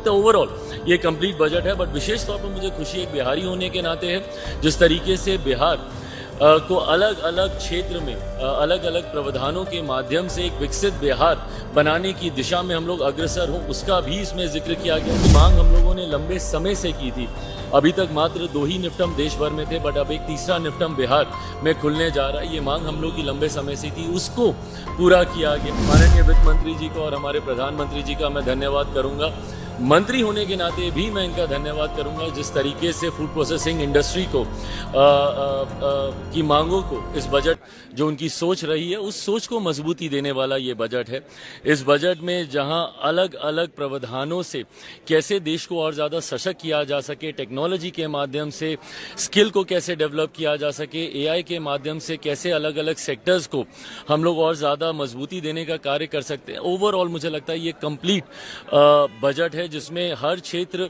लगता है ओवरऑल ये कंप्लीट बजट है। बट विशेष तौर पर मुझे खुशी एक बिहारी होने के नाते है, जिस तरीके से बिहार को अलग अलग क्षेत्र में अलग अलग प्रावधानों के माध्यम से एक विकसित बिहार बनाने की दिशा में हम लोग अग्रसर हों, उसका भी इसमें जिक्र किया गया। कि मांग हम लोगों ने लंबे समय से की थी। अभी तक मात्र 2 ही निफ्टम देश भर में थे, बट अब एक तीसरा निफ्टम बिहार में खुलने जा रहा है। ये मांग हम लोग की लंबे समय से थी, उसको पूरा किया गया। माननीय वित्त मंत्री जी को और हमारे प्रधानमंत्री जी का मैं धन्यवाद करूंगा। मंत्री होने के नाते भी मैं इनका धन्यवाद करूंगा, जिस तरीके से फूड प्रोसेसिंग इंडस्ट्री को की मांगों को इस बजट जो उनकी सोच रही है उस सोच को मजबूती देने वाला ये बजट है। इस बजट में जहां अलग अलग प्रावधानों से कैसे देश को और ज़्यादा सशक्त किया जा सके, टेक्नोलॉजी के माध्यम से स्किल को कैसे डेवलप किया जा सके, एआई के माध्यम से कैसे अलग अलग सेक्टर्स को हम लोग और ज़्यादा मजबूती देने का कार्य कर सकते हैं। ओवरऑल मुझे लगता है ये कंप्लीट बजट है जिसमें हर क्षेत्र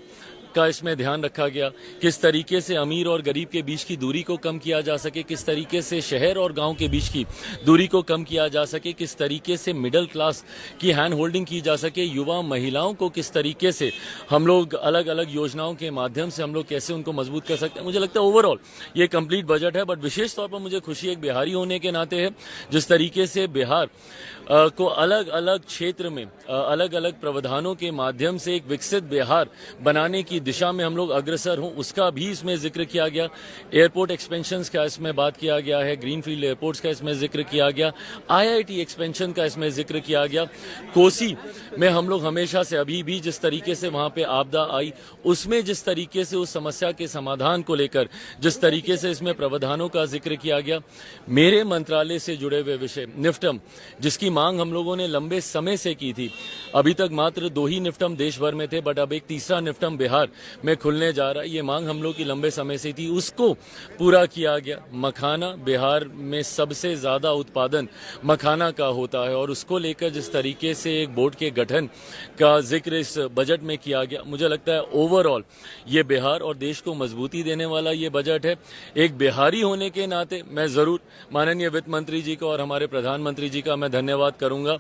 का इसमें ध्यान रखा गया। किस तरीके से अमीर और गरीब के बीच की दूरी को कम किया जा सके, किस तरीके से शहर और गांव के बीच की दूरी को कम किया जा सके, किस तरीके से मिडिल क्लास की हैंड होल्डिंग की जा सके, युवा महिलाओं को किस तरीके से हम लोग अलग अलग योजनाओं के माध्यम से हम लोग कैसे उनको मजबूत कर सकते हैं। मुझे लगता है ओवरऑल ये कंप्लीट बजट है। बट विशेष तौर पर मुझे खुशी एक बिहारी होने के नाते है, जिस तरीके से बिहार को अलग अलग क्षेत्र में अलग अलग प्रावधानों के माध्यम से एक विकसित बिहार बनाने की दिशा में हम लोग अग्रसर हों, उसका भी इसमें जिक्र किया गया। एयरपोर्ट एक्सपेंशन का इसमें बात किया गया है, ग्रीनफील्ड एयरपोर्ट्स का इसमें जिक्र किया गया, आईआईटी एक्सपेंशन का इसमें जिक्र किया गया। कोसी में हम लोग हमेशा से अभी भी जिस तरीके से वहां पे आपदा आई, उसमें जिस तरीके से उस समस्या के समाधान को लेकर जिस तरीके से इसमें प्रावधानों का जिक्र किया गया। मेरे मंत्रालय से जुड़े हुए विषय निफ्टम, जिसकी मांग हम लोगों ने लंबे समय से की थी। अभी तक मात्र 2 ही निफ्टम देश भर में थे, बट अब एक तीसरा निफ्टम बिहार में खुलने जा रहा है। ये मांग हम लोग की लंबे समय से थी, उसको पूरा किया गया। मखाना बिहार में सबसे ज्यादा उत्पादन मखाना का होता है और उसको लेकर जिस तरीके से एक बोर्ड के गठन का जिक्र इस बजट में किया गया, मुझे लगता है ओवरऑल ये बिहार और देश को मजबूती देने वाला ये बजट है। एक बिहारी होने के नाते मैं जरूर माननीय वित्त मंत्री जी को और हमारे प्रधानमंत्री जी का मैं धन्यवाद करूंगा।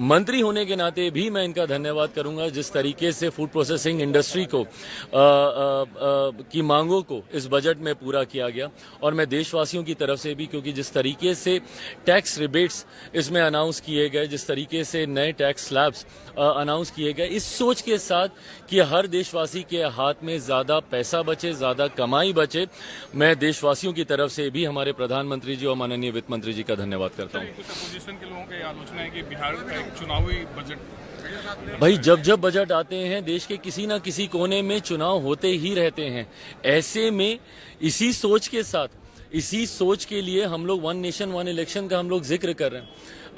मंत्री होने के नाते भी मैं इनका धन्यवाद करूंगा, जिस तरीके से फूड प्रोसेसिंग इंडस्ट्री को की मांगों को इस बजट में पूरा किया गया। और मैं देशवासियों की तरफ से भी, क्योंकि जिस तरीके से टैक्स रिबेट्स इसमें अनाउंस किए गए, जिस तरीके से नए टैक्स स्लैब्स अनाउंस किए गए, इस सोच के साथ कि हर देशवासी के हाथ में ज्यादा पैसा बचे, ज्यादा कमाई बचे, मैं देशवासियों की तरफ से भी हमारे प्रधानमंत्री जी और माननीय वित्त मंत्री जी का धन्यवाद करता हूँ। कुछ अपोजिशन के लोगों की आलोचना है कि बिहार का एक चुनावी बजट। भाई जब बजट आते हैं देश के किसी ना किसी कोने में चुनाव होते ही रहते हैं। ऐसे में इसी सोच के साथ, इसी सोच के लिए हम लोग 1 नेशन 1 इलेक्शन का हम लोग जिक्र कर रहे हैं।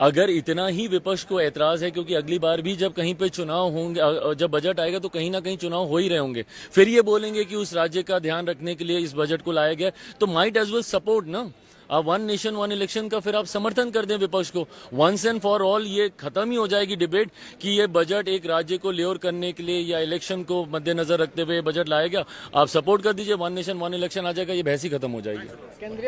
अगर इतना ही विपक्ष को ऐतराज है, क्योंकि अगली बार भी जब कहीं पे चुनाव होंगे, जब बजट आएगा तो कहीं ना कहीं चुनाव हो ही रहे होंगे, फिर ये बोलेंगे कि उस राज्य का ध्यान रखने के लिए इस बजट को लाया गया, तो माइट एज वेल सपोर्ट ना। आप 1 नेशन 1 इलेक्शन का फिर आप समर्थन कर दें विपक्ष को। वंस एंड फॉर ऑल ये खत्म ही हो जाएगी डिबेट कि ये बजट एक राज्य को लेवर करने के लिए या इलेक्शन को मद्देनजर रखते हुए बजट लाया गया। आप सपोर्ट कर दीजिए, 1 नेशन 1 इलेक्शन आ जाएगा, ये बहस ही खत्म हो जाएगी।